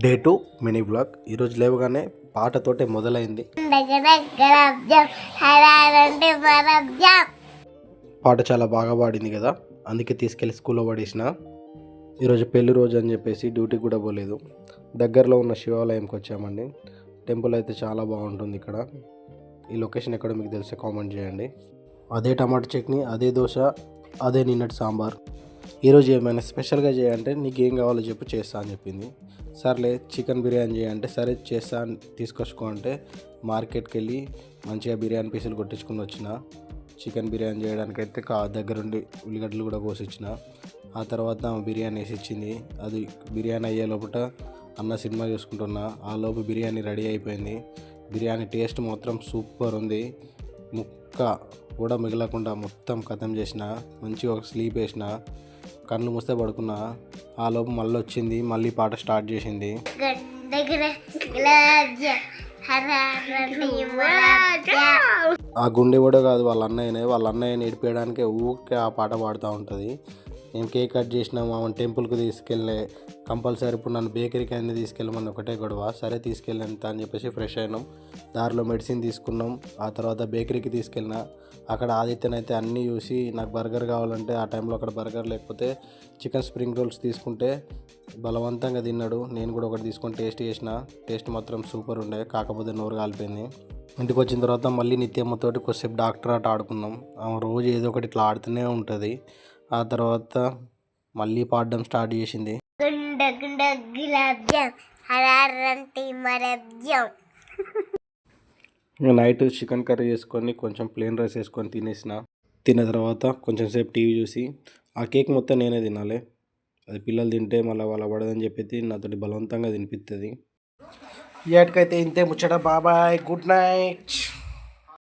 Day 2 mini blog. ఈరోజు లేవగానే పాటతోటే మొదలైంది. పాట చాలా బాగా పాడింది కదా, అందుకే తీసుకెళ్ళి స్కూల్లో పడేసిన. ఈరోజు పెళ్లి రోజు అని చెప్పేసి డ్యూటీకి కూడా పోలేదు. దగ్గరలో ఉన్న శివాలయంకి వచ్చామండి. టెంపుల్ అయితే చాలా బాగుంటుంది ఇక్కడ. ఈ లొకేషన్ ఎక్కడో మీకు తెలిసే కామెంట్ చేయండి. అదే టమాటా చట్నీ, అదే దోశ, అదే నిన్నటి సాంబార్. ఈరోజు ఏమైనా స్పెషల్గా చేయాలంటే నీకు ఏం కావాలో చెప్పు చేస్తా అని చెప్పింది. సర్లే చికెన్ బిర్యానీ చేయంటే సరే చేస్తా తీసుకొచ్చుకో అంటే మార్కెట్కి వెళ్ళి మంచిగా బిర్యానీ పీసులు కొట్టించుకుని వచ్చిన. చికెన్ బిర్యానీ చేయడానికైతే దగ్గరుండి ఉల్లిగడ్డలు కూడా కోసిచ్చిన. ఆ తర్వాత బిర్యానీ వేసి ఇచ్చింది. అది బిర్యానీ అయ్యే లోపల అన్న సినిమా చూసుకుంటున్నా. ఆ లోపు బిర్యానీ రెడీ అయిపోయింది. బిర్యానీ టేస్ట్ మాత్రం సూపర్ ఉంది. ముక్క కూడా మిగలకుండా మొత్తం ఖతం చేసిన. మంచిగా ఒక స్లీప్ వేసిన, కళ్ళు మూస్తే పడుకున్నా. ఆ లోపు మళ్ళీ వచ్చింది, మళ్ళీ పాట స్టార్ట్ చేసింది. ఆ గుండె కూడా కాదు, వాళ్ళ అన్నయ్యని ఏడిపేయడానికే ఊరికే ఆ పాట పాడుతూ ఉంటుంది. నేను కేక్ కట్ చేసిన, మామూలు టెంపుల్కి తీసుకెళ్ళే కంపల్సరీ ఇప్పుడు నన్ను బేకరీకి అన్నీ తీసుకెళ్ళమని ఒకటే గొడవ. సరే తీసుకెళ్ళంత అని చెప్పేసి ఫ్రెష్ అయినాం. దారిలో మెడిసిన్ తీసుకున్నాం. ఆ తర్వాత బేకరీకి తీసుకెళ్ళిన. అక్కడ ఆదిత్యనైతే అన్నీ చూసి నాకు బర్గర్ కావాలంటే ఆ టైంలో అక్కడ బర్గర్ లేకపోతే చికెన్ స్ప్రింగ్ రోల్స్ తీసుకుంటే బలవంతంగా తిన్నాడు. నేను కూడా ఒకటి తీసుకొని టేస్ట్ చేసిన. టేస్ట్ మాత్రం సూపర్ ఉండే, కాకపోతే నోరు కాలిపోయింది. ఇంటికి వచ్చిన తర్వాత మళ్ళీ నిత్యమ్మతోటి కొద్దిసేపు డాక్టర్ ఆట ఆడుకున్నాం. ఆమె రోజు ఏదో ఒకటి ఇట్లా ఆడుతూనే ఉంటుంది. ఆ తర్వాత మళ్ళీ పాడడం స్టార్ట్ చేసింది. నైట్ చికెన్ కర్రీ చేసుకొని కొంచెం ప్లెయిన్ రైస్ వేసుకొని తినేసిన. తిన్న తర్వాత కొంచెం సేపు టీవీ చూసి ఆ కేక్ మొత్తం నేనే తినాలి. అది పిల్లలు తింటే మళ్ళీ వాళ్ళ పడదని చెప్పి నాతోటి బలవంతంగా తినిపిస్తుంది. ఏటికైతే ఇంతే ముచ్చట. బాబాయ్, గుడ్ నైట్.